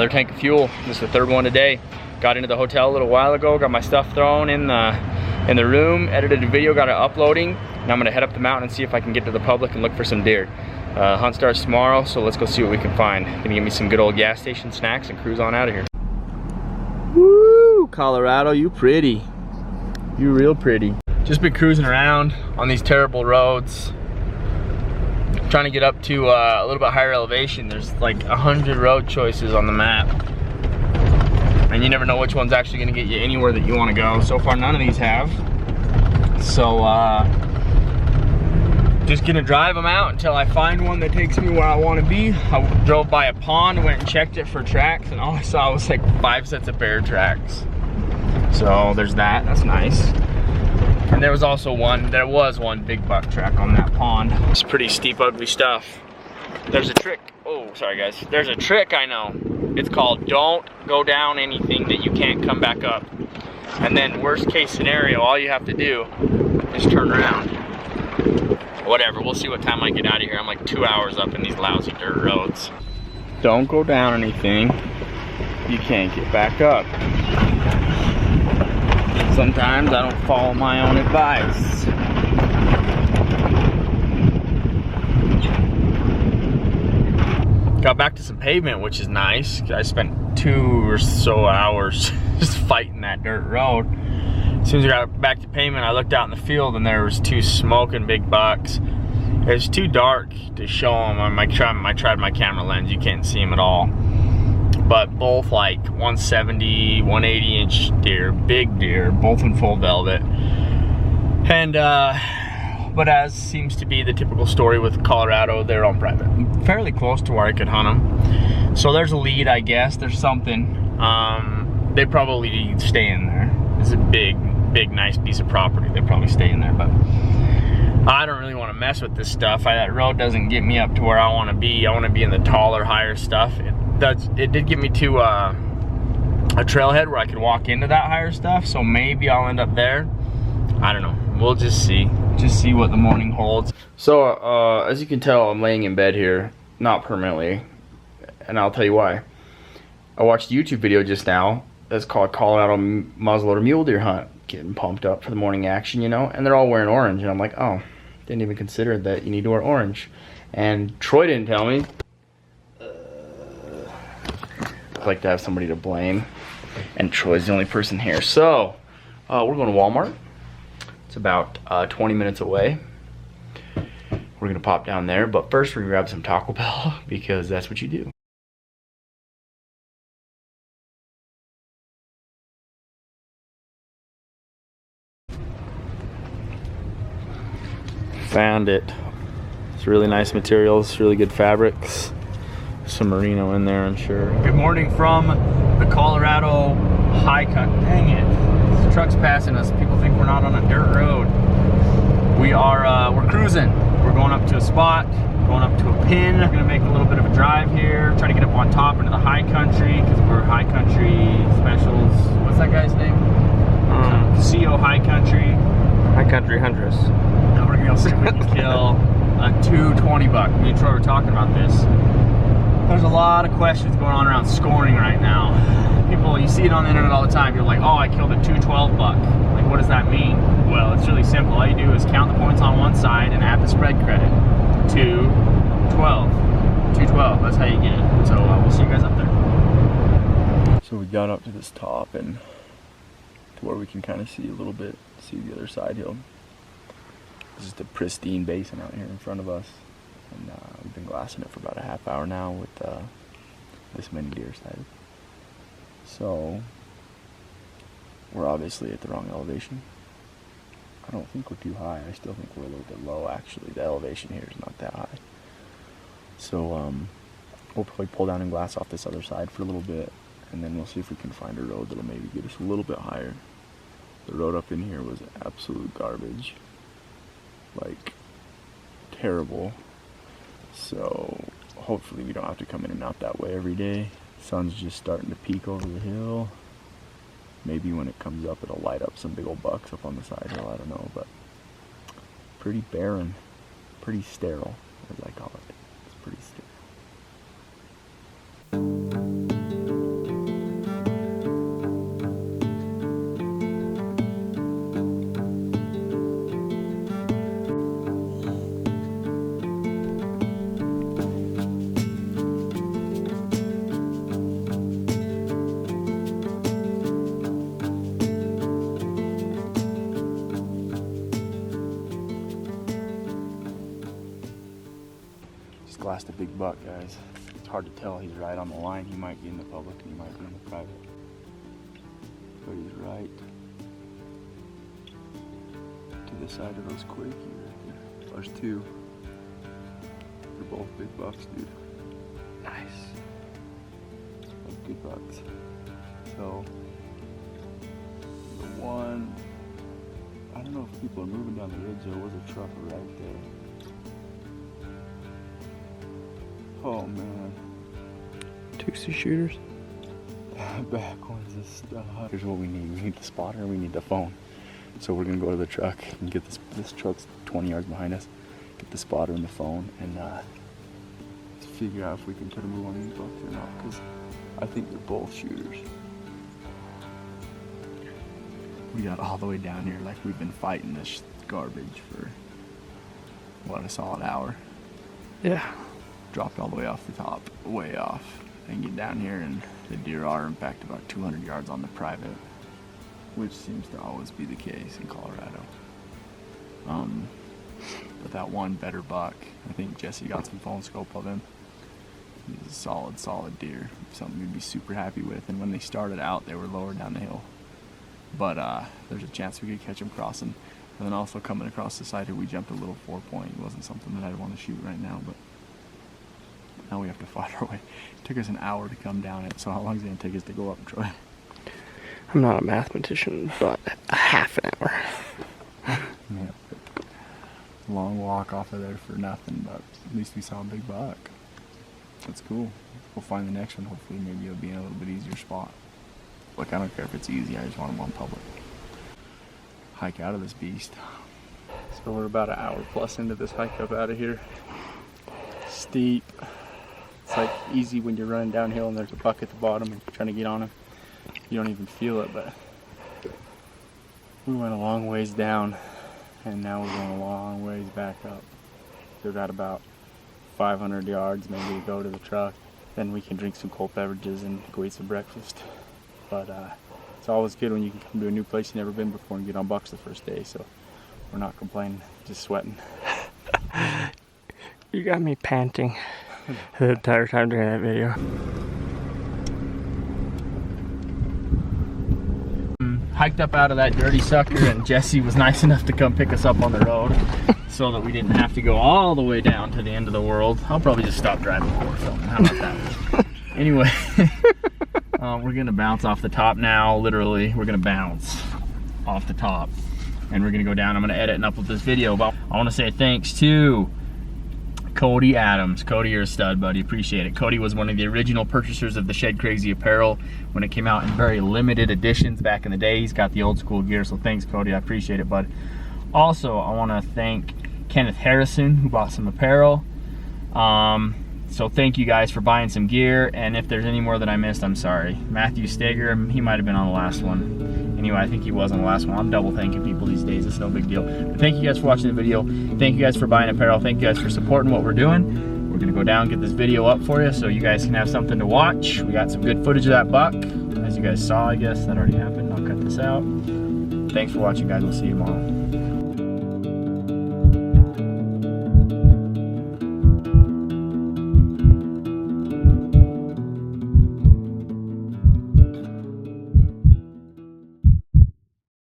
Another tank of fuel. This is the third one today. Got into the hotel a little while ago, got my stuff thrown in the room, edited a video, got it uploading. Now I'm gonna head up the mountain and see if I can get to the public and look for some deer. Hunt starts tomorrow, so let's go see what we can find. Gonna give me some good old gas station snacks and cruise on out of here. Woo, Colorado, you pretty. You real pretty. Just been cruising around on these terrible roads. Trying to get up to a little bit higher elevation. There's like 100 road choices on the map. And you never know which one's actually gonna get you anywhere that you wanna go. So far, none of these have. So, just gonna drive them out until I find one that takes me where I wanna be. I drove by a pond, went and checked it for tracks, and all I saw was like 5 sets of bear tracks. So there's that, that's nice. And there was one big buck track on that pond. It's pretty steep, ugly stuff. There's a trick, oh, sorry guys. There's a trick I know. It's called don't go down anything that you can't come back up. And then worst case scenario, all you have to do is turn around. Whatever, we'll see what time I get out of here. I'm like 2 hours up in these lousy dirt roads. Don't go down anything you can't get back up. Sometimes I don't follow my own advice. Got back to some pavement, which is nice. I spent 2 or so hours just fighting that dirt road. As soon as I got back to pavement, I looked out in the field and there was 2 smoking big bucks. It's too dark to show them. I tried my camera lens, you can't see them at all. But both like 170, 180 inch deer, big deer, both in full velvet. And, but as seems to be the typical story with Colorado, they're on private. Fairly close to where I could hunt them. So there's a lead, I guess, there's something. They probably stay in there. It's a big, nice piece of property. They probably stay in there, but I don't really want to mess with this stuff. That road doesn't get me up to where I want to be. I want to be in the taller, higher stuff. It did get me to a trailhead where I could walk into that higher stuff, so maybe I'll end up there. I don't know. We'll just see what the morning holds. So as you can tell, I'm laying in bed here, not permanently, and I'll tell you why. I watched a YouTube video just now that's called Colorado Muzzleloader Mule Deer Hunt, getting pumped up for the morning action, you know, and they're all wearing orange, and I'm like, oh, didn't even consider that you need to wear orange. And Troy didn't tell me. I like to have somebody to blame, and Troy's the only person here. So we're going to Walmart. It's about 20 minutes away. We're gonna pop down there, but first we're gonna grab some Taco Bell because that's what you do. Found it. It's really nice materials, really good fabrics. Some merino in there, I'm sure. Good morning from the Colorado high country. Dang it, this truck's passing us. People think we're not on a dirt road. We are, we're cruising. We're going up to a spot, going up to a pin. We're gonna make a little bit of a drive here, try to get up on top into the high country, because we're high country specials. What's that guy's name? Casio High Country. High Country Huntress. And we're gonna see if we can kill a 220 buck. Me and Troy were talking about this. There's a lot of questions going on around scoring right now. People, you see it on the internet all the time. You're like, oh, I killed a 212 buck. Like, what does that mean? Well, it's really simple. All you do is count the points on one side and add the spread credit. 212. 212. That's how you get it. So we'll see you guys up there. So we got up to this top and to where we can kind of see a little bit, see the other side hill. This is the pristine basin out here in front of us. And we've been glassing it for about a half hour now with this many deer sighted. So we're obviously at the wrong elevation. I don't think we're too high. I still think we're a little bit low actually. The elevation here is not that high. So we'll probably pull down and glass off this other side for a little bit, and then we'll see if we can find a road that'll maybe get us a little bit higher. The road up in here was absolute garbage. Like, terrible. So hopefully we don't have to come in and out that way every day. Sun's just starting to peek over the hill. Maybe when it comes up it'll light up some big old bucks up on the side hill, I don't know, but pretty barren, pretty sterile, as I call it. It's pretty sterile. cast a big buck, guys. It's hard to tell. He's right on the line. He might be in the public and he might be in the private. But he's right to the side of those quakey right there. There's two. They're both big bucks, dude. Nice. Both good bucks. So the one, I don't know if people are moving down the ridge. There was a truck right there. Oh man. 2C shooters. Back ones is stuff. Here's what we need. We need the spotter and we need the phone. So we're gonna go to the truck and get this truck's 20 yards behind us. Get the spotter and the phone and figure out if we can put a move on these bucks or not, because I think they're both shooters. We got all the way down here like we've been fighting this garbage for what, a solid hour. Yeah. Dropped all the way off the top, way off, and get down here and the deer are in fact about 200 yards on the private, which seems to always be the case in Colorado. But that one better buck, I think Jesse got some phone scope of him. He's a solid deer, something we'd be super happy with. And when they started out, they were lower down the hill. But there's a chance we could catch him crossing. And then also coming across the side here, we jumped a little 4-point. It wasn't something that I'd want to shoot right now, but now we have to fight our way. It took us an hour to come down it, so how long is it going to take us to go up, Troy? I'm not a mathematician, but a half an hour. Yeah. Long walk off of there for nothing, but at least we saw a big buck. That's cool. We'll find the next one. Hopefully maybe it'll be in a little bit easier spot. Look, I don't care if it's easy, I just want them on public. Hike out of this beast. So we're about an hour plus into this hike up out of here. Steep. It's like easy when you're running downhill and there's a buck at the bottom and you're trying to get on him. You don't even feel it, but we went a long ways down and now we're going a long ways back up. We've got about 500 yards maybe to go to the truck. Then we can drink some cold beverages and go eat some breakfast. But it's always good when you can come to a new place you've never been before and get on bucks the first day, so we're not complaining, just sweating. You got me panting the entire time during that video. Hiked up out of that dirty sucker, and Jesse was nice enough to come pick us up on the road so that we didn't have to go all the way down to the end of the world. I'll probably just stop driving for filming. How about that? Anyway, we're gonna bounce off the top now. Literally, we're gonna bounce off the top and we're gonna go down. I'm gonna edit and upload this video, but I want to say thanks to Cody Adams. Cody, you're a stud, buddy. Appreciate it. Cody was one of the original purchasers of the Shedcrazy apparel when it came out in very limited editions back in the day. He's got the old school gear, so thanks, Cody. I appreciate it, bud. Also, I want to thank Kenneth Harrison, who bought some apparel. So thank you guys for buying some gear, and if there's any more that I missed, I'm sorry. Matthew Steger, he might have been on the last one. Anyway, I think he was on the last one. I'm double thanking people these days. It's no big deal. But thank you guys for watching the video. Thank you guys for buying apparel. Thank you guys for supporting what we're doing. We're gonna go down and get this video up for you so you guys can have something to watch. We got some good footage of that buck. As you guys saw, I guess, that already happened. I'll cut this out. Thanks for watching, guys. We'll see you tomorrow.